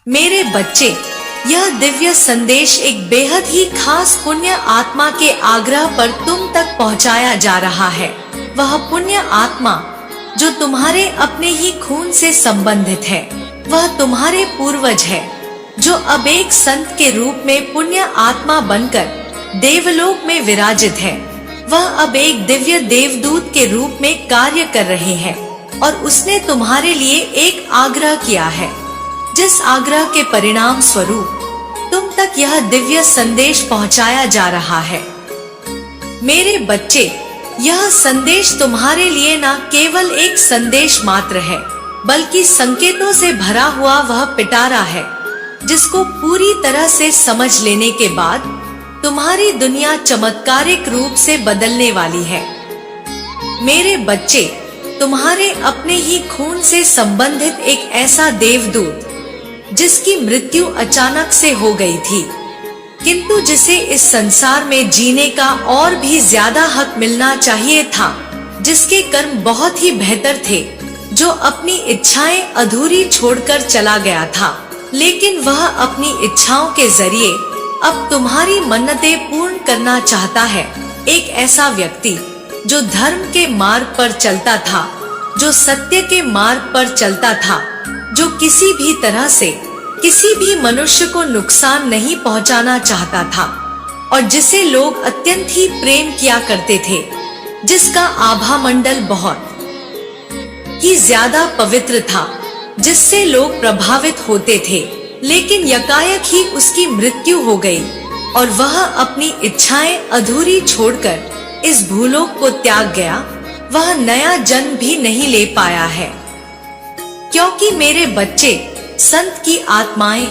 मेरे बच्चे, यह दिव्य संदेश एक बेहद ही खास पुण्य आत्मा के आग्रह पर तुम तक पहुंचाया जा रहा है। वह पुण्य आत्मा जो तुम्हारे अपने ही खून से संबंधित है, वह तुम्हारे पूर्वज है, जो अब एक संत के रूप में पुण्य आत्मा बनकर देवलोक में विराजित है। वह अब एक दिव्य देवदूत के रूप में कार्य कर रहे हैं और उसने तुम्हारे लिए एक आग्रह किया है, जिस आग्रह के परिणाम स्वरूप तुम तक यह दिव्य संदेश पहुंचाया जा रहा है। मेरे बच्चे, यह संदेश तुम्हारे लिए न केवल एक संदेश मात्र है, बल्कि संकेतों से भरा हुआ वह पिटारा है, जिसको पूरी तरह से समझ लेने के बाद तुम्हारी दुनिया चमत्कारिक रूप से बदलने वाली है। मेरे बच्चे, तुम्हारे अपने ही खून से संबंधित एक ऐसा देवदूत जिसकी मृत्यु अचानक से हो गई थी, किंतु जिसे इस संसार में जीने का और भी ज्यादा हक मिलना चाहिए था, जिसके कर्म बहुत ही बेहतर थे, जो अपनी इच्छाएं अधूरी छोड़कर चला गया था, लेकिन वह अपनी इच्छाओं के जरिए अब तुम्हारी मन्नतें पूर्ण करना चाहता है। एक ऐसा व्यक्ति जो धर्म के मार्ग पर चलता था, जो सत्य के मार्ग पर चलता था, जो किसी भी तरह से किसी भी मनुष्य को नुकसान नहीं पहुंचाना चाहता था और जिसे लोग अत्यंत ही प्रेम किया करते थे, जिसका आभा मंडल बहुत ही ज्यादा पवित्र था, जिससे लोग प्रभावित होते थे, लेकिन यकायक ही उसकी मृत्यु हो गई और वह अपनी इच्छाएं अधूरी छोड़कर इस भूलोक को त्याग गया। वह नया जन्म भी नहीं ले पाया है, क्योंकि मेरे बच्चे, संत की आत्माएं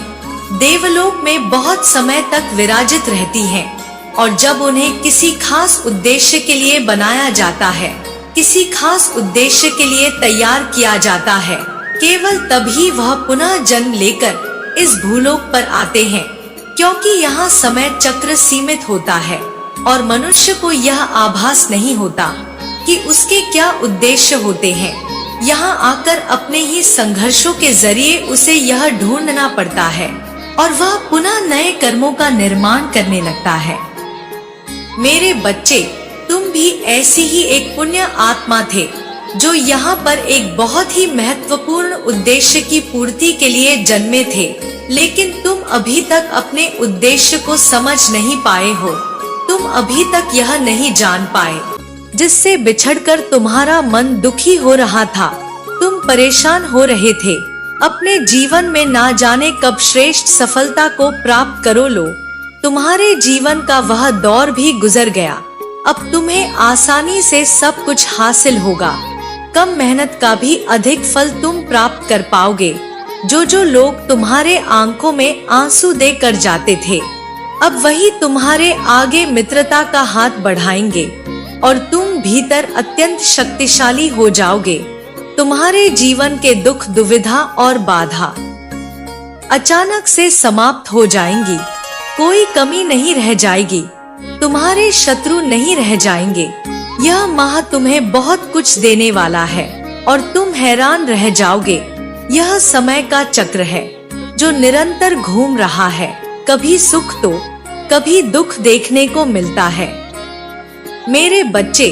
देवलोक में बहुत समय तक विराजित रहती हैं और जब उन्हें किसी खास उद्देश्य के लिए बनाया जाता है, किसी खास उद्देश्य के लिए तैयार किया जाता है, केवल तभी वह पुनः जन्म लेकर इस भूलोक पर आते हैं, क्योंकि यहाँ समय चक्र सीमित होता है और मनुष्य को यह आभास नहीं होता कि उसके क्या उद्देश्य होते हैं। यहाँ आकर अपने ही संघर्षों के जरिए उसे यह ढूंढना पड़ता है और वह पुनः नए कर्मों का निर्माण करने लगता है। मेरे बच्चे, तुम भी ऐसी ही एक पुण्य आत्मा थे, जो यहाँ पर एक बहुत ही महत्वपूर्ण उद्देश्य की पूर्ति के लिए जन्मे थे, लेकिन तुम अभी तक अपने उद्देश्य को समझ नहीं पाए हो। तुम अभी तक यह नहीं जान पाए, जिससे बिछड़कर तुम्हारा मन दुखी हो रहा था। तुम परेशान हो रहे थे, अपने जीवन में ना जाने कब श्रेष्ठ सफलता को प्राप्त करो लो। तुम्हारे जीवन का वह दौर भी गुजर गया। अब तुम्हें आसानी से सब कुछ हासिल होगा। कम मेहनत का भी अधिक फल तुम प्राप्त कर पाओगे। जो लोग तुम्हारे आंखों में आंसू देकर जाते थे, अब वही तुम्हारे आगे मित्रता का हाथ बढ़ाएंगे और तुम भीतर अत्यंत शक्तिशाली हो जाओगे। तुम्हारे जीवन के दुख, दुविधा और बाधा अचानक से समाप्त हो जाएंगी। कोई कमी नहीं रह जाएगी। तुम्हारे शत्रु नहीं रह जाएंगे। यह माह तुम्हें बहुत कुछ देने वाला है और तुम हैरान रह जाओगे। यह समय का चक्र है जो निरंतर घूम रहा है। कभी सुख तो कभी दुख देखने को मिलता है। मेरे बच्चे,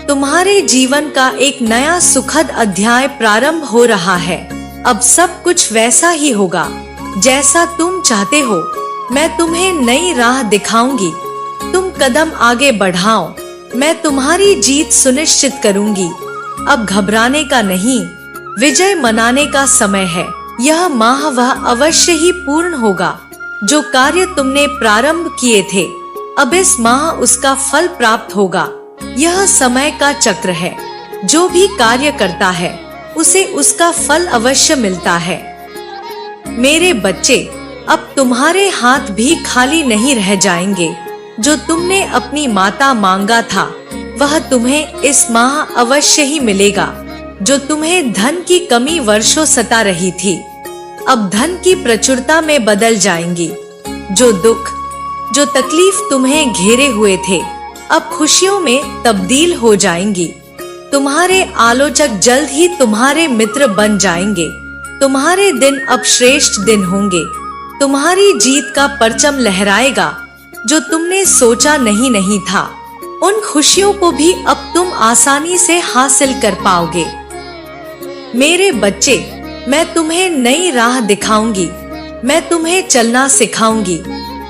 तुम्हारे जीवन का एक नया सुखद अध्याय प्रारंभ हो रहा है। अब सब कुछ वैसा ही होगा जैसा तुम चाहते हो। मैं तुम्हें नई राह दिखाऊंगी। तुम कदम आगे बढ़ाओ, मैं तुम्हारी जीत सुनिश्चित करूंगी। अब घबराने का नहीं, विजय मनाने का समय है। यह माह वह अवश्य ही पूर्ण होगा जो कार्य तुमने प्रारंभ किए थे। अब इस माह उसका फल प्राप्त होगा। यह समय का चक्र है। जो भी कार्य करता है उसे उसका फल अवश्य मिलता है। मेरे बच्चे, अब तुम्हारे हाथ भी खाली नहीं रह जाएंगे। जो तुमने अपनी माता मांगा था वह तुम्हें इस माह अवश्य ही मिलेगा। जो तुम्हें धन की कमी वर्षों सता रही थी, अब धन की प्रचुरता में बदल जाएंगी। जो दुख, जो तकलीफ तुम्हें घेरे हुए थे, अब खुशियों में तब्दील हो जाएंगी। तुम्हारे आलोचक जल्द ही तुम्हारे मित्र बन जाएंगे। तुम्हारे दिन अब श्रेष्ठ दिन होंगे। तुम्हारी जीत का परचम लहराएगा जो तुमने सोचा नहीं था। उन खुशियों को भी अब तुम आसानी से हासिल कर पाओगे। मेरे बच्चे, मैं तुम्हें नई राह दिखाऊंगी। मैं तुम्हें चलना सिखाऊंगी।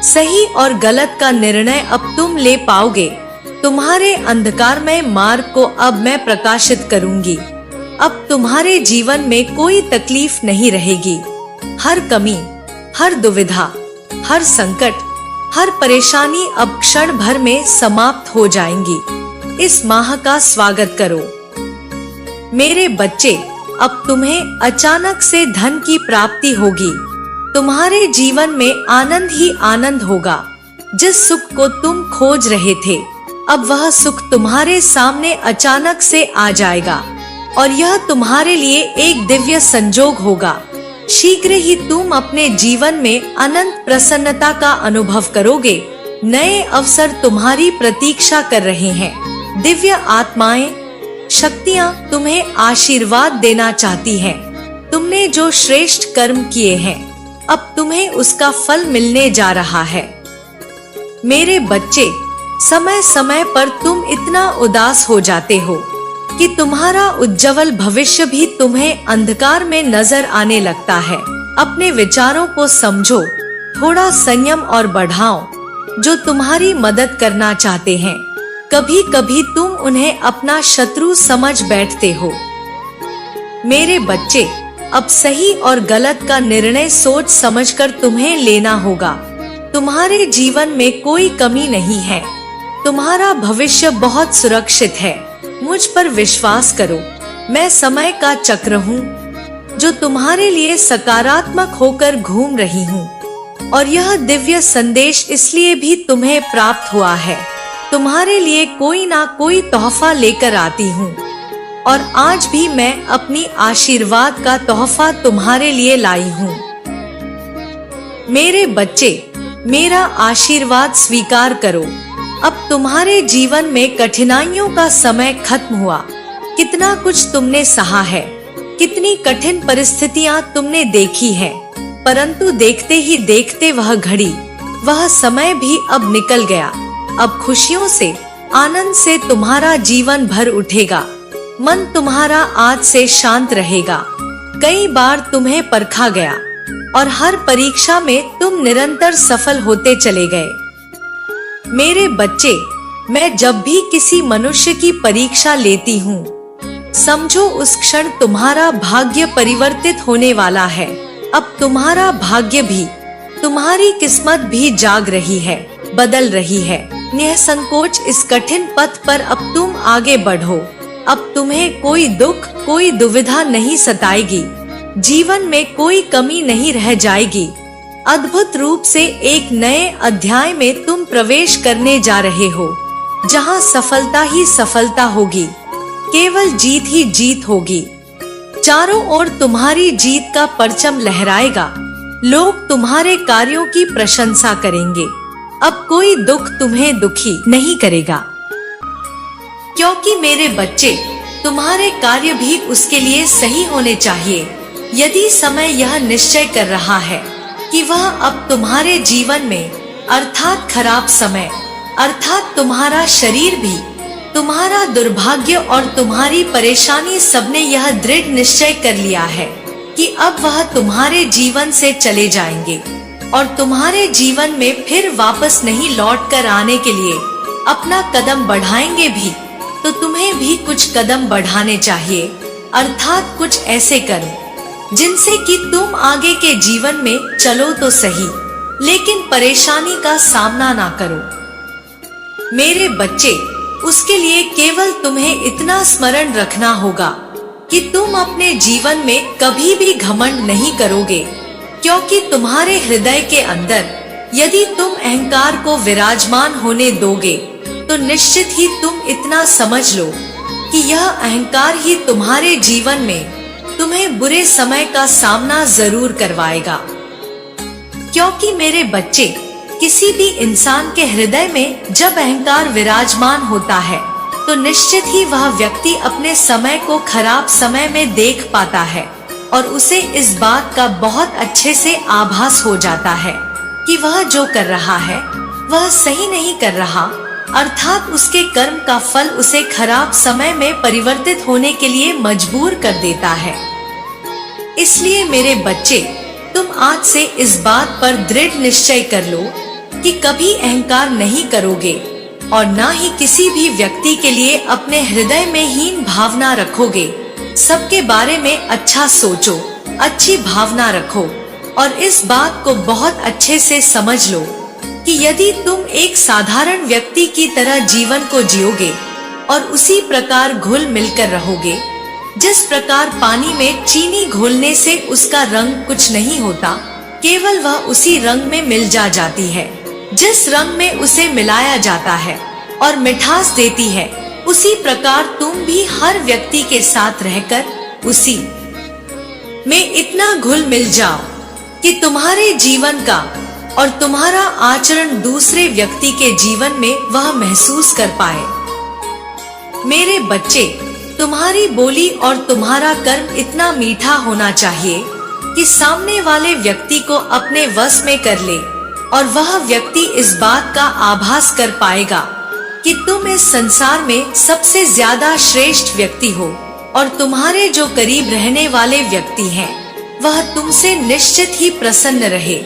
सही और गलत का निर्णय अब तुम ले पाओगे। तुम्हारे अंधकारमय मार्ग को अब मैं प्रकाशित करूंगी। अब तुम्हारे जीवन में कोई तकलीफ नहीं रहेगी। हर कमी, हर दुविधा, हर संकट, हर परेशानी अब क्षण भर में समाप्त हो जाएंगी। इस माह का स्वागत करो। मेरे बच्चे, अब तुम्हें अचानक से धन की प्राप्ति होगी। तुम्हारे जीवन में आनंद ही आनंद होगा। जिस सुख को तुम खोज रहे थे, अब वह सुख तुम्हारे सामने अचानक से आ जाएगा और यह तुम्हारे लिए एक दिव्य संजोग होगा। शीघ्र ही तुम अपने जीवन में अनंत प्रसन्नता का अनुभव करोगे। नए अवसर तुम्हारी प्रतीक्षा कर रहे हैं। दिव्य आत्माएं, शक्तियां तुम्हें आशीर्वाद देना चाहती हैं। तुमने जो श्रेष्ठ कर्म किए हैं, अब तुम्हें उसका फल मिलने जा रहा है। मेरे बच्चे, समय समय पर तुम इतना उदास हो जाते हो कि तुम्हारा उज्जवल भविष्य भी तुम्हें अंधकार में नजर आने लगता है। अपने विचारों को समझो, थोड़ा संयम और बढ़ाओ। जो तुम्हारी मदद करना चाहते हैं, कभी कभी तुम उन्हें अपना शत्रु समझ बैठते हो। मेरे बच्चे, अब सही और गलत का निर्णय सोच समझकर तुम्हें लेना होगा। तुम्हारे जीवन में कोई कमी नहीं है। तुम्हारा भविष्य बहुत सुरक्षित है। मुझ पर विश्वास करो। मैं समय का चक्र हूँ जो तुम्हारे लिए सकारात्मक होकर घूम रही हूँ और यह दिव्य संदेश इसलिए भी तुम्हें प्राप्त हुआ है। तुम्हारे लिए कोई ना कोई तोहफा लेकर आती हूँ और आज भी मैं अपनी आशीर्वाद का तोहफा तुम्हारे लिए लाई हूँ। मेरे बच्चे, मेरा आशीर्वाद स्वीकार करो। अब तुम्हारे जीवन में कठिनाइयों का समय खत्म हुआ। कितना कुछ तुमने सहा है, कितनी कठिन परिस्थितियां तुमने देखी है, परंतु देखते ही देखते वह घड़ी, वह समय भी अब निकल गया। अब खुशियों से, आनंद से तुम्हारा जीवन भर उठेगा। मन तुम्हारा आज से शांत रहेगा। कई बार तुम्हें परखा गया और हर परीक्षा में तुम निरंतर सफल होते चले गए। मेरे बच्चे, मैं जब भी किसी मनुष्य की परीक्षा लेती हूँ, समझो उस क्षण तुम्हारा भाग्य परिवर्तित होने वाला है। अब तुम्हारा भाग्य भी, तुम्हारी किस्मत भी जाग रही है, बदल रही है। निसंकोच इस कठिन पथ पर अब तुम आगे बढ़ो। अब तुम्हें कोई दुख, कोई दुविधा नहीं सताएगी। जीवन में कोई कमी नहीं रह जाएगी। अद्भुत रूप से एक नए अध्याय में तुम प्रवेश करने जा रहे हो, जहां सफलता ही सफलता होगी, केवल जीत ही जीत होगी। चारों ओर तुम्हारी जीत का परचम लहराएगा। लोग तुम्हारे कार्यों की प्रशंसा करेंगे। अब कोई दुख तुम्हें दुखी नहीं करेगा, क्योंकि मेरे बच्चे, तुम्हारे कार्य भी उसके लिए सही होने चाहिए। यदि समय यह निश्चय कर रहा है कि वह अब तुम्हारे जीवन में, अर्थात खराब समय, अर्थात तुम्हारा शरीर भी, तुम्हारा दुर्भाग्य और तुम्हारी परेशानी, सबने यह दृढ़ निश्चय कर लिया है कि अब वह तुम्हारे जीवन से चले जाएंगे और तुम्हारे जीवन में फिर वापस नहीं लौट कर आने के लिए अपना कदम बढ़ाएंगे भी, तो तुम्हें भी कुछ कदम बढ़ाने चाहिए, अर्थात कुछ ऐसे कर्म जिनसे कि तुम आगे के जीवन में चलो तो सही, लेकिन परेशानी का सामना ना करो। मेरे बच्चे, उसके लिए केवल तुम्हें इतना स्मरण रखना होगा कि तुम अपने जीवन में कभी भी घमंड नहीं करोगे, क्योंकि तुम्हारे हृदय के अंदर यदि तुम अहंकार को विराजमान होने दोगे, तो निश्चित ही तुम इतना समझ लो कि यह अहंकार ही तुम्हारे जीवन में तुम्हें बुरे समय का सामना जरूर करवाएगा। क्योंकि मेरे बच्चे, किसी भी इंसान के हृदय में जब अहंकार विराजमान होता है, तो निश्चित ही वह व्यक्ति अपने समय को खराब समय में देख पाता है और उसे इस बात का बहुत अच्छे से आभास हो जाता है कि वह जो कर रहा है वह सही नहीं कर रहा, अर्थात उसके कर्म का फल उसे खराब समय में परिवर्तित होने के लिए मजबूर कर देता है। इसलिए मेरे बच्चे, तुम आज से इस बात पर दृढ़ निश्चय कर लो कि कभी अहंकार नहीं करोगे और ना ही किसी भी व्यक्ति के लिए अपने हृदय में हीन भावना रखोगे। सबके बारे में अच्छा सोचो, अच्छी भावना रखो और इस बात को बहुत अच्छे से समझ लो कि यदि तुम एक साधारण व्यक्ति की तरह जीवन को जियोगे और उसी प्रकार घुल मिलकर रहोगे, जिस प्रकार पानी में चीनी घोलने से उसका रंग कुछ नहीं होता, केवल वह उसी रंग में मिल जाती है जिस रंग में उसे मिलाया जाता है और मिठास देती है, उसी प्रकार तुम भी हर व्यक्ति के साथ रहकर उसी में इतना घुल मिल जाओ कि तुम्हारे जीवन का और तुम्हारा आचरण दूसरे व्यक्ति के जीवन में वह महसूस कर पाए। मेरे बच्चे, तुम्हारी बोली और तुम्हारा कर्म इतना मीठा होना चाहिए कि सामने वाले व्यक्ति को अपने वश में कर ले और वह व्यक्ति इस बात का आभास कर पाएगा कि तुम इस संसार में सबसे ज्यादा श्रेष्ठ व्यक्ति हो और तुम्हारे जो करीब रहने वाले व्यक्ति हैं, वह तुमसे निश्चित ही प्रसन्न रहे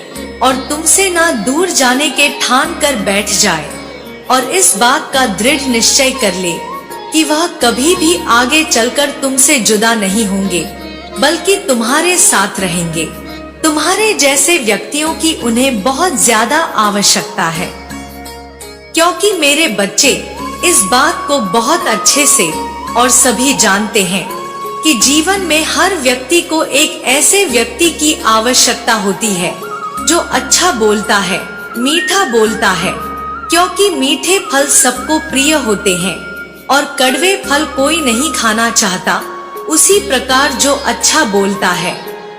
और तुमसे ना दूर जाने के ठान कर बैठ जाए और इस बात का दृढ़ निश्चय कर ले कि वह कभी भी आगे चलकर तुमसे जुदा नहीं होंगे, बल्कि तुम्हारे साथ रहेंगे। तुम्हारे जैसे व्यक्तियों की उन्हें बहुत ज्यादा आवश्यकता है, क्योंकि मेरे बच्चे इस बात को बहुत अच्छे से और सभी जानते हैं कि जीवन में हर व्यक्ति को एक ऐसे व्यक्ति की आवश्यकता होती है जो अच्छा बोलता है, मीठा बोलता है, क्योंकि मीठे फल सबको प्रिय होते हैं और कड़वे फल कोई नहीं खाना चाहता। उसी प्रकार जो अच्छा बोलता है,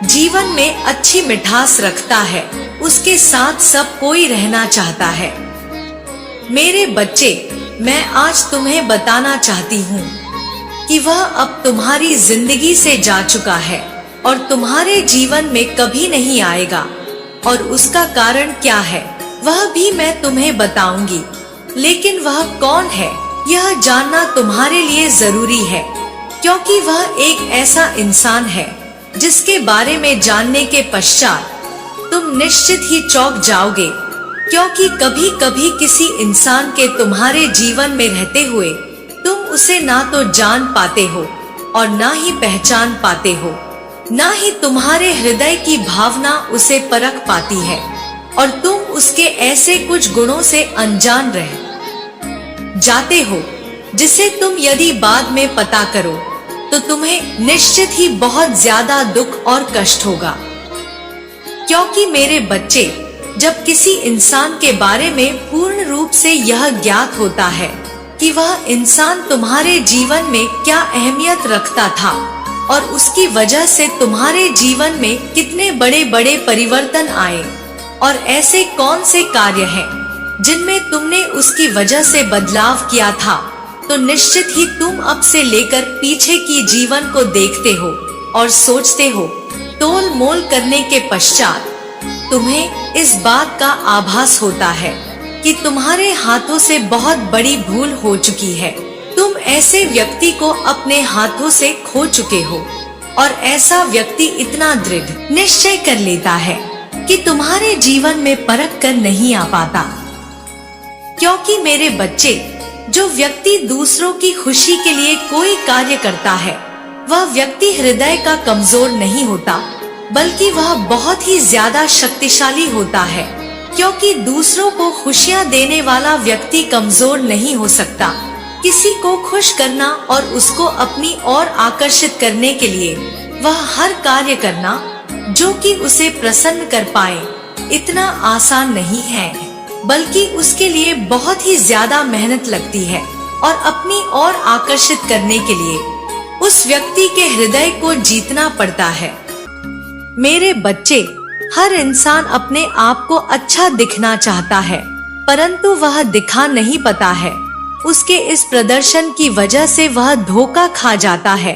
जीवन में अच्छी मिठास रखता है, उसके साथ सब कोई रहना चाहता है। मेरे बच्चे, मैं आज तुम्हें बताना चाहती हूँ कि वह अब तुम्हारी जिंदगी से जा चुका है और तुम्हारे जीवन में कभी नहीं आएगा, और उसका कारण क्या है वह भी मैं तुम्हें बताऊंगी। लेकिन वह कौन है यह जानना तुम्हारे लिए जरूरी है, क्योंकि वह एक ऐसा इंसान है जिसके बारे में जानने के पश्चात तुम निश्चित ही चौंक जाओगे, क्योंकि कभी कभी किसी इंसान के तुम्हारे जीवन में रहते हुए तुम उसे ना तो जान पाते हो और ना ही पहचान पाते हो, ना ही तुम्हारे हृदय की भावना उसे परख पाती है और तुम उसके ऐसे कुछ गुणों से अनजान रह जाते हो जिसे तुम यदि बाद में पता करो तो तुम्हें निश्चित ही बहुत ज्यादा दुख और कष्ट होगा। क्योंकि मेरे बच्चे, जब किसी इंसान के बारे में पूर्ण रूप से यह ज्ञात होता है कि वह इंसान तुम्हारे जीवन में क्या अहमियत रखता था और उसकी वजह से तुम्हारे जीवन में कितने बड़े बड़े परिवर्तन आए और ऐसे कौन से कार्य हैं जिनमें तुमने उसकी वजह से बदलाव किया था, तो निश्चित ही तुम अब से लेकर पीछे की जीवन को देखते हो और सोचते हो। तोल मोल करने के पश्चात तुम्हें इस बात का आभास होता है कि तुम्हारे हाथों से बहुत बड़ी भूल हो चुकी है। तुम ऐसे व्यक्ति को अपने हाथों से खो चुके हो और ऐसा व्यक्ति इतना दृढ़ निश्चय कर लेता है कि तुम्हारे जीवन में परख कर नहीं आ पाता। क्योंकि मेरे बच्चे, जो व्यक्ति दूसरों की खुशी के लिए कोई कार्य करता है, वह व्यक्ति हृदय का कमजोर नहीं होता, बल्कि वह बहुत ही ज्यादा शक्तिशाली होता है। क्योंकि दूसरों को खुशियां देने वाला व्यक्ति कमजोर नहीं हो सकता। किसी को खुश करना और उसको अपनी ओर आकर्षित करने के लिए वह हर कार्य करना जो कि उसे प्रसन्न कर पाए, इतना आसान नहीं है, बल्कि उसके लिए बहुत ही ज्यादा मेहनत लगती है और अपनी ओर आकर्षित करने के लिए उस व्यक्ति के हृदय को जीतना पड़ता है। मेरे बच्चे, हर इंसान अपने आप को अच्छा दिखना चाहता है, परंतु वह दिखा नहीं पाता है। उसके इस प्रदर्शन की वजह से वह धोखा खा जाता है।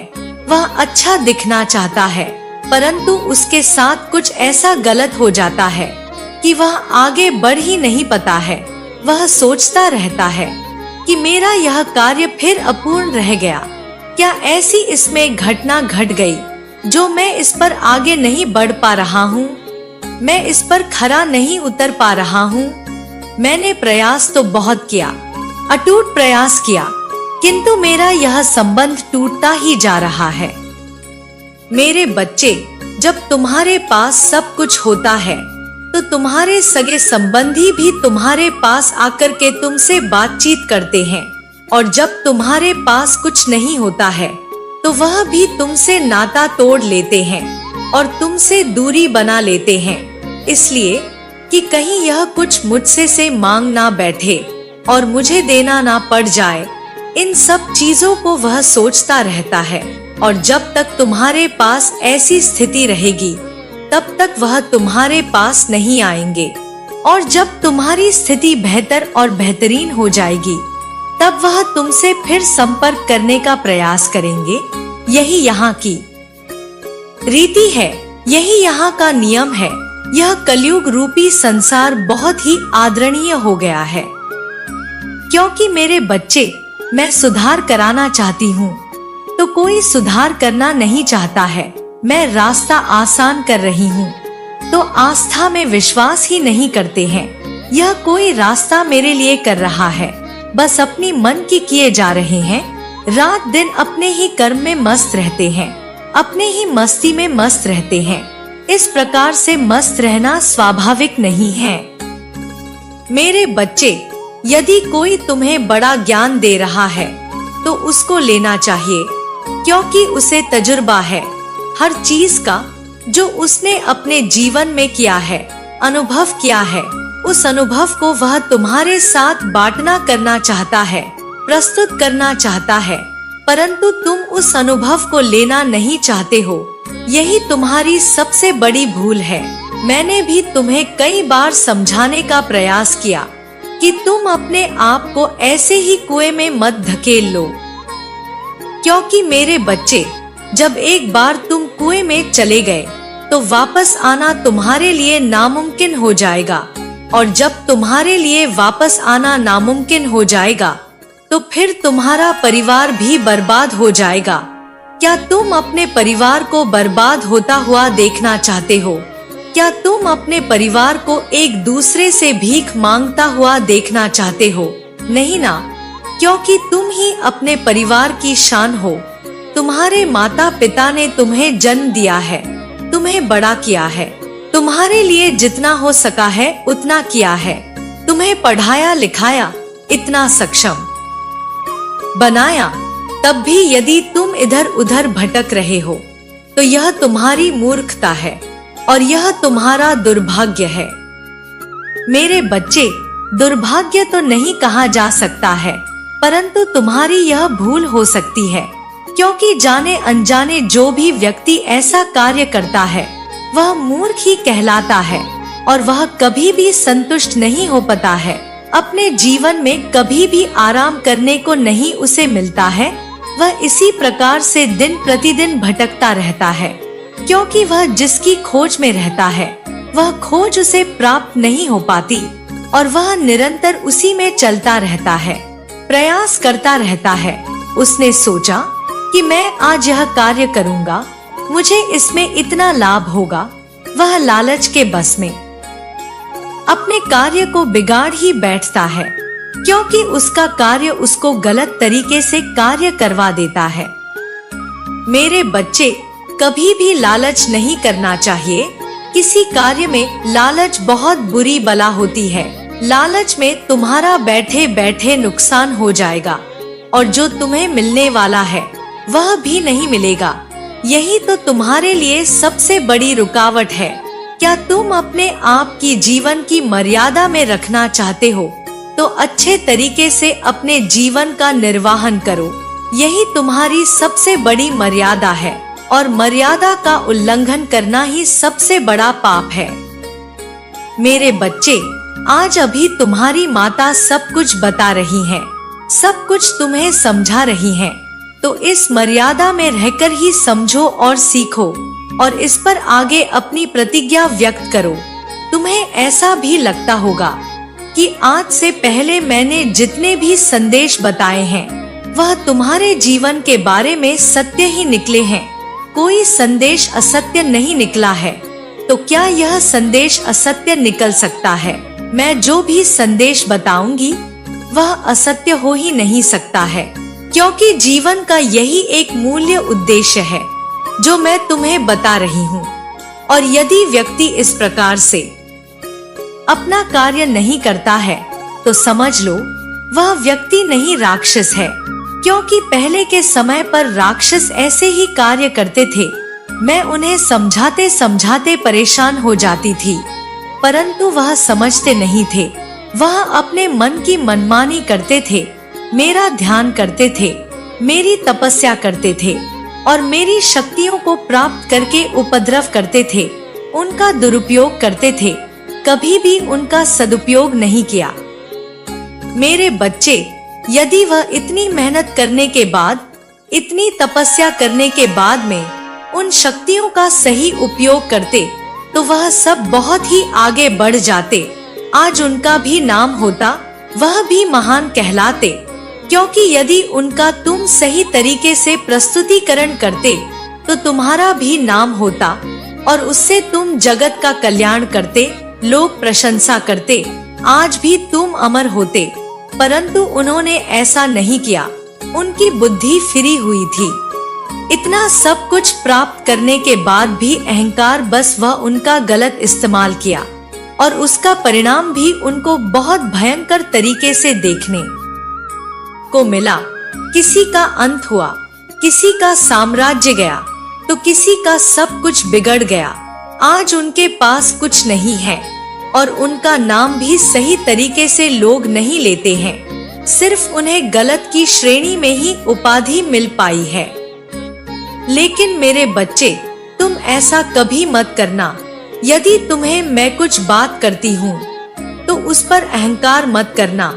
वह अच्छा दिखना चाहता है, परंतु उसके साथ कुछ ऐसा गलत हो जाता है कि वह आगे बढ़ ही नहीं पाता है। वह सोचता रहता है कि मेरा यह कार्य फिर अपूर्ण रह गया। क्या ऐसी इसमें घटना घट गई जो मैं इस पर आगे नहीं बढ़ पा रहा हूँ? मैं इस पर खरा नहीं उतर पा रहा हूँ। मैंने प्रयास तो बहुत किया, अटूट प्रयास किया, किंतु मेरा यह संबंध टूटता ही जा रहा है। मेरे बच्चे, जब तुम्हारे पास सब कुछ होता है तो तुम्हारे सगे संबंधी भी तुम्हारे पास आकर के तुमसे बातचीत करते हैं, और जब तुम्हारे पास कुछ नहीं होता है तो वह भी तुमसे नाता तोड़ लेते हैं और तुमसे दूरी बना लेते हैं, इसलिए कि कहीं यह कुछ मुझसे से मांग ना बैठे और मुझे देना ना पड़ जाए। इन सब चीजों को वह सोचता रहता है, और जब तक तुम्हारे पास ऐसी स्थिति रहेगी तब तक वह तुम्हारे पास नहीं आएंगे, और जब तुम्हारी स्थिति बेहतर और बेहतरीन हो जाएगी तब वह तुमसे फिर संपर्क करने का प्रयास करेंगे। यही यहाँ की रीति है, यही यहाँ का नियम है। यह कलयुग रूपी संसार बहुत ही आदरणीय हो गया है, क्योंकि मेरे बच्चे, मैं सुधार कराना चाहती हूँ तो कोई सुधार करना नहीं चाहता है। मैं रास्ता आसान कर रही हूँ तो आस्था में विश्वास ही नहीं करते हैं। यह कोई रास्ता मेरे लिए कर रहा है, बस अपनी मन की किए जा रहे हैं। रात दिन अपने ही कर्म में मस्त रहते हैं, अपने ही मस्ती में मस्त रहते हैं। इस प्रकार से मस्त रहना स्वाभाविक नहीं है। मेरे बच्चे, यदि कोई तुम्हें बड़ा ज्ञान दे रहा है तो उसको लेना चाहिए, क्योंकि उसे तजुर्बा है हर चीज का, जो उसने अपने जीवन में किया है, अनुभव किया है। उस अनुभव को वह तुम्हारे साथ बांटना करना चाहता है, प्रस्तुत करना चाहता है, परंतु तुम उस अनुभव को लेना नहीं चाहते हो। यही तुम्हारी सबसे बड़ी भूल है। मैंने भी तुम्हें कई बार समझाने का प्रयास किया कि तुम अपने आप को ऐसे ही कुएं में मत धकेल लो, क्योंकि मेरे बच्चे, जब एक बार तुम कुएं में चले गए तो वापस आना तुम्हारे लिए नामुमकिन हो जाएगा, और जब तुम्हारे लिए वापस आना नामुमकिन हो जाएगा तो फिर तुम्हारा परिवार भी बर्बाद हो जाएगा। क्या तुम अपने परिवार को बर्बाद होता हुआ देखना चाहते हो? क्या तुम अपने परिवार को एक दूसरे से भीख मांगता हुआ देखना चाहते हो? नहीं ना, क्योंकि तुम ही अपने परिवार की शान हो। तुम्हारे माता पिता ने तुम्हें जन्म दिया है, तुम्हें बड़ा किया है, तुम्हारे लिए जितना हो सका है उतना किया है, तुम्हें पढ़ाया लिखाया, इतना सक्षम बनाया। तब भी यदि तुम इधर उधर भटक रहे हो तो यह तुम्हारी मूर्खता है और यह तुम्हारा दुर्भाग्य है। मेरे बच्चे, दुर्भाग्य तो नहीं कहा जा सकता है, परंतु तुम्हारी यह भूल हो सकती है, क्योंकि जाने अनजाने जो भी व्यक्ति ऐसा कार्य करता है वह मूर्ख ही कहलाता है, और वह कभी भी संतुष्ट नहीं हो पाता है। अपने जीवन में कभी भी आराम करने को नहीं उसे मिलता है। वह इसी प्रकार से दिन प्रतिदिन भटकता रहता है, क्योंकि वह जिसकी खोज में रहता है वह खोज उसे प्राप्त नहीं हो पाती, और वह निरंतर उसी में चलता रहता है, प्रयास करता रहता है। उसने सोचा कि मैं आज यह कार्य करूंगा, मुझे इसमें इतना लाभ होगा। वह लालच के बस में अपने कार्य को बिगाड़ ही बैठता है, क्योंकि उसका कार्य उसको गलत तरीके से कार्य करवा देता है। मेरे बच्चे, कभी भी लालच नहीं करना चाहिए। किसी कार्य में लालच बहुत बुरी बला होती है। लालच में तुम्हारा बैठे बैठे नुकसान हो जाएगा, और जो तुम्हें मिलने वाला है वह भी नहीं मिलेगा। यही तो तुम्हारे लिए सबसे बड़ी रुकावट है। क्या तुम अपने आप की जीवन की मर्यादा में रखना चाहते हो तो अच्छे तरीके से अपने जीवन का निर्वाहन करो। यही तुम्हारी सबसे बड़ी मर्यादा है, और मर्यादा का उल्लंघन करना ही सबसे बड़ा पाप है। मेरे बच्चे, आज अभी तुम्हारी माता सब कुछ बता रही हैं, सब कुछ तुम्हें समझा रही हैं, तो इस मर्यादा में रहकर ही समझो और सीखो। और इस पर आगे अपनी प्रतिज्ञा व्यक्त करो। तुम्हें ऐसा भी लगता होगा कि आज से पहले मैंने जितने भी संदेश बताए हैं वह तुम्हारे जीवन के बारे में सत्य ही निकले हैं, कोई संदेश असत्य नहीं निकला है। तो क्या यह संदेश असत्य निकल सकता है? मैं जो भी संदेश बताऊंगी वह असत्य हो ही नहीं सकता है, क्योंकि जीवन का यही एक मूल्य उद्देश्य है जो मैं तुम्हें बता रही हूँ। और यदि व्यक्ति इस प्रकार से अपना कार्य नहीं करता है तो समझ लो वह व्यक्ति नहीं राक्षस है, क्योंकि पहले के समय पर राक्षस ऐसे ही कार्य करते थे। मैं उन्हें समझाते समझाते परेशान हो जाती थी, परंतु वह समझते नहीं थे। वह अपने मन की मनमानी करते थे, मेरा ध्यान करते थे, मेरी तपस्या करते थे और मेरी शक्तियों को प्राप्त करके उपद्रव करते थे, उनका दुरुपयोग करते थे, कभी भी उनका सदुपयोग नहीं किया। मेरे बच्चे, यदि वह इतनी मेहनत करने के बाद, इतनी तपस्या करने के बाद में उन शक्तियों का सही उपयोग करते तो वह सब बहुत ही आगे बढ़ जाते। आज उनका भी नाम होता, वह भी महान कहलाते, क्योंकि यदि उनका तुम सही तरीके से प्रस्तुतिकरण करते तो तुम्हारा भी नाम होता और उससे तुम जगत का कल्याण करते, लोग प्रशंसा करते, आज भी तुम अमर होते। परंतु उन्होंने ऐसा नहीं किया, उनकी बुद्धि फिरी हुई थी। इतना सब कुछ प्राप्त करने के बाद भी अहंकार बस वह उनका गलत इस्तेमाल किया और उसका परिणाम भी उनको बहुत भयंकर तरीके से देखने को मिला। किसी का अंत हुआ, किसी का साम्राज्य गया तो किसी का सब कुछ बिगड़ गया। आज उनके पास कुछ नहीं है और उनका नाम भी सही तरीके से लोग नहीं लेते हैं, सिर्फ उन्हें गलत की श्रेणी में ही उपाधि मिल पाई है। लेकिन मेरे बच्चे, तुम ऐसा कभी मत करना। यदि तुम्हें मैं कुछ बात करती हूँ तो उस पर अहंकार मत करना,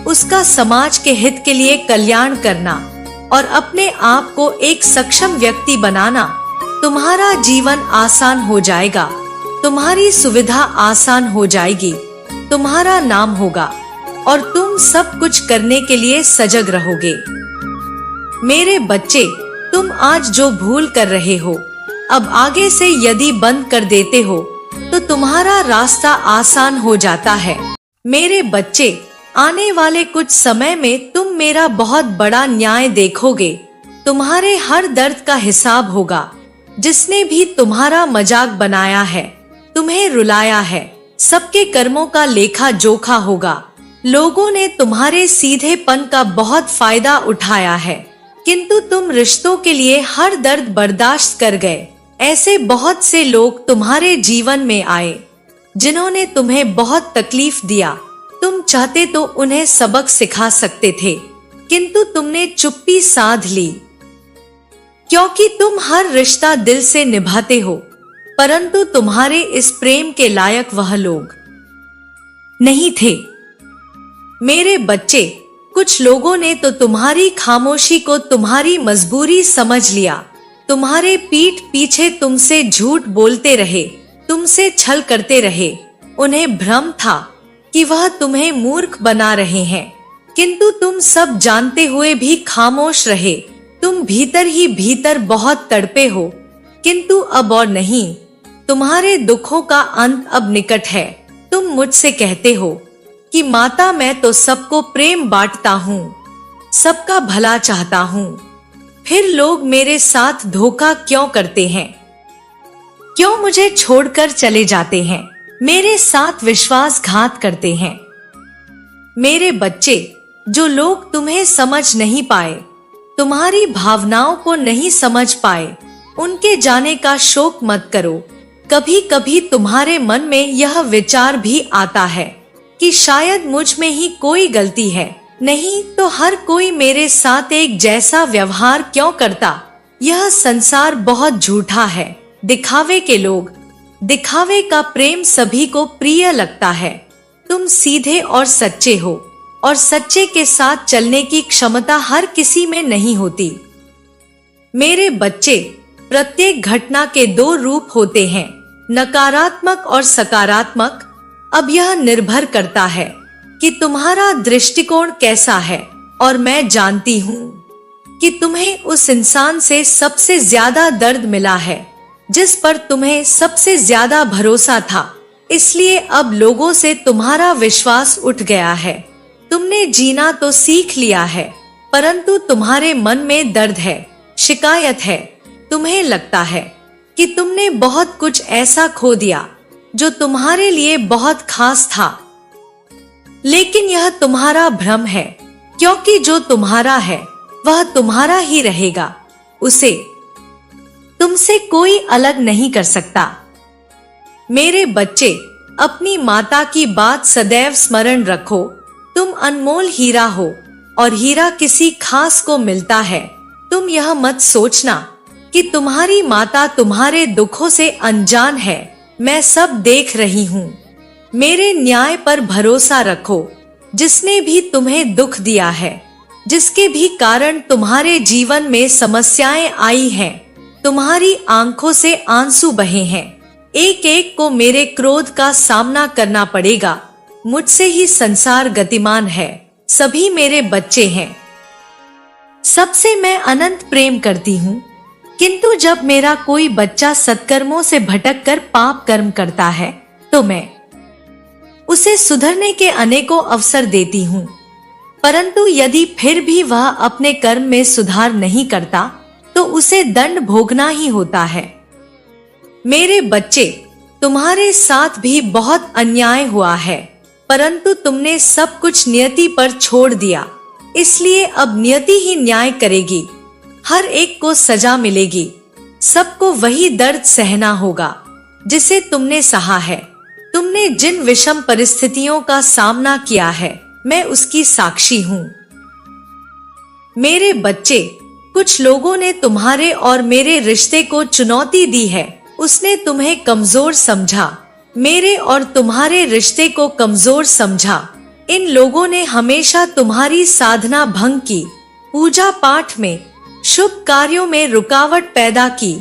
उसका समाज के हित के लिए कल्याण करना और अपने आप को एक सक्षम व्यक्ति बनाना। तुम्हारा जीवन आसान हो जाएगा, तुम्हारी सुविधा आसान हो जाएगी, तुम्हारा नाम होगा और तुम सब कुछ करने के लिए सजग रहोगे। मेरे बच्चे, तुम आज जो भूल कर रहे हो, अब आगे से यदि बंद कर देते हो तो तुम्हारा रास्ता आसान हो जाता है। मेरे बच्चे, आने वाले कुछ समय में तुम मेरा बहुत बड़ा न्याय देखोगे। तुम्हारे हर दर्द का हिसाब होगा। जिसने भी तुम्हारा मजाक बनाया है, तुम्हें रुलाया है, सबके कर्मों का लेखा जोखा होगा। लोगों ने तुम्हारे सीधेपन का बहुत फायदा उठाया है, किंतु तुम रिश्तों के लिए हर दर्द बर्दाश्त कर गए। ऐसे बहुत से लोग तुम्हारे जीवन में आए जिन्होंने तुम्हें बहुत तकलीफ दिया। तुम चाहते तो उन्हें सबक सिखा सकते थे, किंतु तुमने चुप्पी साध ली, क्योंकि तुम हर रिश्ता दिल से निभाते हो, परंतु तुम्हारे इस प्रेम के लायक वह लोग नहीं थे। मेरे बच्चे, कुछ लोगों ने तो तुम्हारी खामोशी को तुम्हारी मजबूरी समझ लिया। तुम्हारे पीठ पीछे तुमसे झूठ बोलते रहे, तुमसे छल करते रहे। उन्हें भ्रम था कि वह तुम्हें मूर्ख बना रहे हैं, किंतु तुम सब जानते हुए भी खामोश रहे। तुम भीतर ही भीतर बहुत तड़पे हो, किंतु अब और नहीं। तुम्हारे दुखों का अंत अब निकट है। तुम मुझसे कहते हो कि माता, मैं तो सबको प्रेम बांटता हूँ, सबका भला चाहता हूँ, फिर लोग मेरे साथ धोखा क्यों करते हैं? क्यों मुझे छोड़कर चले जाते हैं? मेरे साथ विश्वासघात करते हैं? मेरे बच्चे, जो लोग तुम्हें समझ नहीं पाए, तुम्हारी भावनाओं को नहीं समझ पाए, उनके जाने का शोक मत करो। कभी कभी तुम्हारे मन में यह विचार भी आता है कि शायद मुझ में ही कोई गलती है, नहीं तो हर कोई मेरे साथ एक जैसा व्यवहार क्यों करता? यह संसार बहुत झूठा है। दिखावे के लोग, दिखावे का प्रेम सभी को प्रिय लगता है। तुम सीधे और सच्चे हो और सच्चे के साथ चलने की क्षमता हर किसी में नहीं होती। मेरे बच्चे, प्रत्येक घटना के दो रूप होते हैं, नकारात्मक और सकारात्मक। अब यह निर्भर करता है कि तुम्हारा दृष्टिकोण कैसा है, और मैं जानती हूँ कि तुम्हें उस इंसान से सबसे ज्यादा दर्द मिला है जिस पर तुम्हें सबसे ज्यादा भरोसा था, इसलिए अब लोगों से तुम्हारा विश्वास उठ गया है। तुमने जीना तो सीख लिया है, परंतु तुम्हारे मन में दर्द है, शिकायत है। तुम्हें लगता है कि तुमने बहुत कुछ ऐसा खो दिया जो तुम्हारे लिए बहुत खास था, लेकिन यह तुम्हारा भ्रम है, क्योंकि जो तुम्हारा है वह तुम्हारा ही रहेगा। उसे तुमसे कोई अलग नहीं कर सकता। मेरे बच्चे, अपनी माता की बात सदैव स्मरण रखो। तुम अनमोल हीरा हो और हीरा किसी खास को मिलता है। तुम यह मत सोचना कि तुम्हारी माता तुम्हारे दुखों से अनजान है। मैं सब देख रही हूँ। मेरे न्याय पर भरोसा रखो। जिसने भी तुम्हें दुख दिया है, जिसके भी कारण तुम्हारे जीवन में समस्याएं आई हैं, तुम्हारी आंखों से आंसू बहे हैं, एक एक को मेरे क्रोध का सामना करना पड़ेगा। मुझसे ही संसार गतिमान है। सभी मेरे बच्चे हैं। सबसे मैं अनंत प्रेम करती हूँ, किंतु जब मेरा कोई बच्चा सत्कर्मों से भटक कर पाप कर्म करता है तो मैं उसे सुधरने के अनेकों अवसर देती हूँ। परंतु यदि फिर भी वह अपने कर्म में सुधार नहीं करता तो उसे दंड भोगना ही होता है। मेरे बच्चे, तुम्हारे साथ भी बहुत अन्याय हुआ है, परंतु तुमने सब कुछ नियति पर छोड़ दिया, इसलिए अब नियति ही न्याय करेगी। हर एक को सजा मिलेगी। सबको वही दर्द सहना होगा जिसे तुमने सहा है। तुमने जिन विषम परिस्थितियों का सामना किया है, मैं उसकी साक्षी हूँ। मेरे बच्चे, कुछ लोगों ने तुम्हारे और मेरे रिश्ते को चुनौती दी है। उसने तुम्हें कमजोर समझा, मेरे और तुम्हारे रिश्ते को कमजोर समझा। इन लोगों ने हमेशा तुम्हारी साधना भंग की, पूजा पाठ में, शुभ कार्यों में रुकावट पैदा की।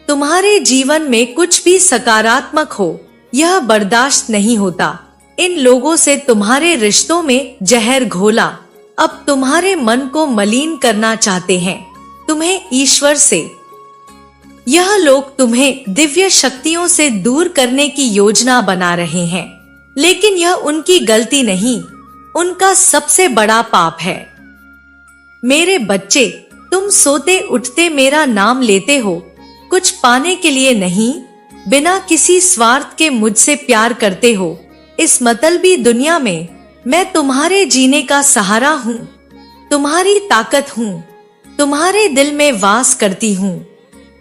तुम्हारे जीवन में कुछ भी सकारात्मक हो, यह बर्दाश्त नहीं होता। इन लोगों से तुम्हारे रिश्तों में जहर घोला। अब तुम्हारे मन को मलिन करना चाहते हैं, तुम्हें ईश्वर से। यह लोग तुम्हें दिव्य शक्तियों से दूर करने की योजना बना रहे हैं, लेकिन यह उनकी गलती नहीं, उनका सबसे बड़ा पाप है। मेरे बच्चे, तुम सोते उठते मेरा नाम लेते हो, कुछ पाने के लिए नहीं, बिना किसी स्वार्थ के मुझसे प्यार करते हो। इस मतलबी दुनिया में मैं तुम्हारे जीने का सहारा हूँ, तुम्हारी ताकत हूँ, तुम्हारे दिल में वास करती हूँ,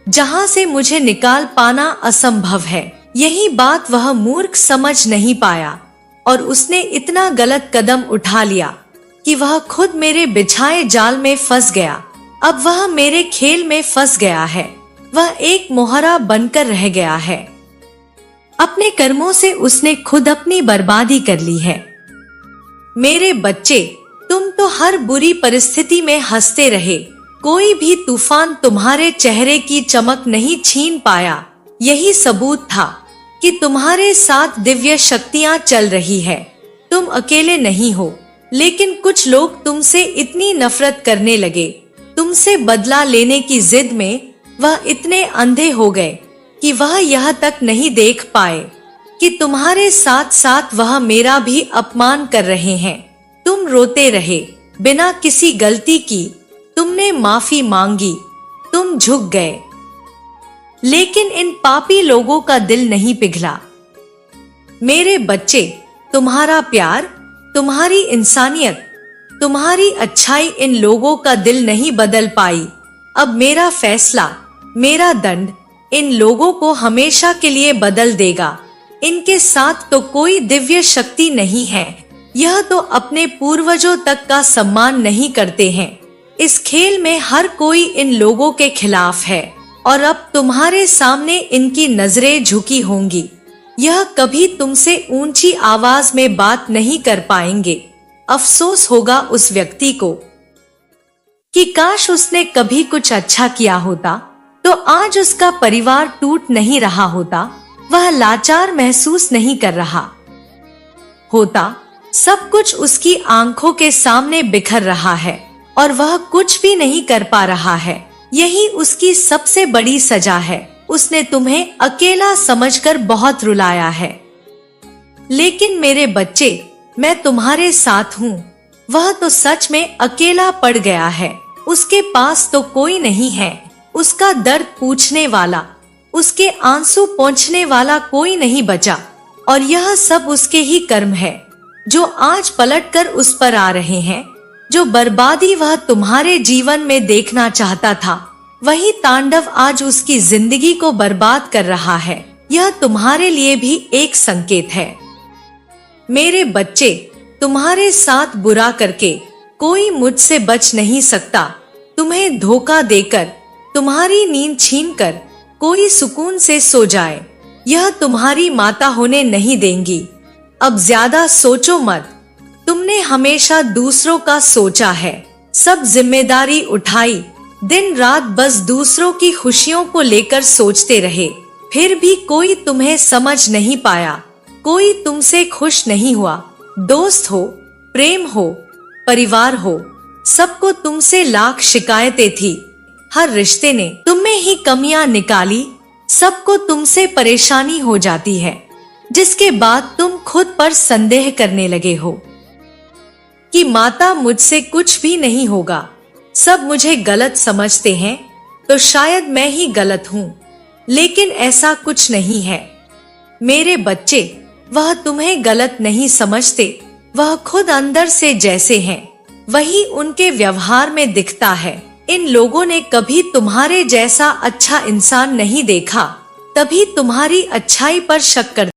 जहाँ से मुझे निकाल पाना असंभव है। यही बात वह मूर्ख समझ नहीं पाया और उसने इतना गलत कदम उठा लिया कि वह खुद मेरे बिछाए जाल में फंस गया। अब वह मेरे खेल में फंस गया है। वह एक मोहरा बनकर रह गया है। अपने कर्मों से उसने खुद अपनी बर्बादी कर ली है। मेरे बच्चे, तुम तो हर बुरी परिस्थिति में हंसते रहे। कोई भी तूफान तुम्हारे चेहरे की चमक नहीं छीन पाया। यही सबूत था कि तुम्हारे साथ दिव्य शक्तियां चल रही है। तुम अकेले नहीं हो, लेकिन कुछ लोग तुमसे इतनी नफरत करने लगे। तुमसे बदला लेने की जिद में वह इतने अंधे हो गए कि वह यह तक नहीं देख पाए कि तुम्हारे साथ साथ वह मेरा भी अपमान कर रहे हैं। तुम रोते रहे बिना किसी गलती की। तुमने माफी मांगी, तुम झुक गए, लेकिन इन पापी लोगों का दिल नहीं पिघला। मेरे बच्चे, तुम्हारा प्यार, तुम्हारी इंसानियत, तुम्हारी अच्छाई इन लोगों का दिल नहीं बदल पाई। अब मेरा फैसला, मेरा दंड इन लोगों को हमेशा के लिए बदल देगा। इनके साथ तो कोई दिव्य शक्ति नहीं है। यह तो अपने पूर्वजों तक का सम्मान नहीं करते हैं। इस खेल में हर कोई इन लोगों के खिलाफ है और अब तुम्हारे सामने इनकी नजरें झुकी होंगी। यह कभी तुमसे ऊंची आवाज में बात नहीं कर पाएंगे। अफसोस होगा उस व्यक्ति को कि काश उसने कभी कुछ अच्छा किया होता तो आज उसका परिवार टूट नहीं रहा होता, वह लाचार महसूस नहीं कर रहा होता। सब कुछ उसकी आंखों के सामने बिखर रहा है और वह कुछ भी नहीं कर पा रहा है। यही उसकी सबसे बड़ी सजा है। उसने तुम्हें अकेला समझकर बहुत रुलाया है। लेकिन मेरे बच्चे, मैं तुम्हारे साथ हूँ। वह तो सच में अकेला पड़ गया है। उसके पास तो कोई नहीं है। उसका दर्द पूछने वाला, उसके आंसू पोंछने वाला कोई नहीं बचा। और यह सब उसके ही कर्म है जो आज पलटकर उस पर आ रहे हैं। जो बर्बादी वह तुम्हारे जीवन में देखना चाहता था, वही तांडव आज उसकी जिंदगी को बर्बाद कर रहा है। यह तुम्हारे लिए भी एक संकेत है। मेरे बच्चे, तुम्हारे साथ बुरा करके कोई मुझसे बच नहीं सकता। तुम्हें धोखा देकर, तुम्हारी नींद छीनकर कोई सुकून से सो जाए, यह तुम्हारी माता होने नहीं देंगी। अब ज्यादा सोचो मत। तुमने हमेशा दूसरों का सोचा है, सब जिम्मेदारी उठाई, दिन रात बस दूसरों की खुशियों को लेकर सोचते रहे। फिर भी कोई तुम्हें समझ नहीं पाया, कोई तुमसे खुश नहीं हुआ। दोस्त हो, प्रेम हो, परिवार हो, सबको तुमसे लाख शिकायतें थी। हर रिश्ते ने तुम्हें ही कमियां निकाली। सबको तुमसे परेशानी हो जाती है, जिसके बाद तुम खुद पर संदेह करने लगे हो कि माता, मुझसे कुछ भी नहीं होगा। सब मुझे गलत समझते हैं, तो शायद मैं ही गलत हूँ। लेकिन ऐसा कुछ नहीं है मेरे बच्चे। वह तुम्हें गलत नहीं समझते। वह खुद अंदर से जैसे हैं, वही उनके व्यवहार में दिखता है। इन लोगों ने कभी तुम्हारे जैसा अच्छा इंसान नहीं देखा, तभी तुम्हारी अच्छाई पर शक कर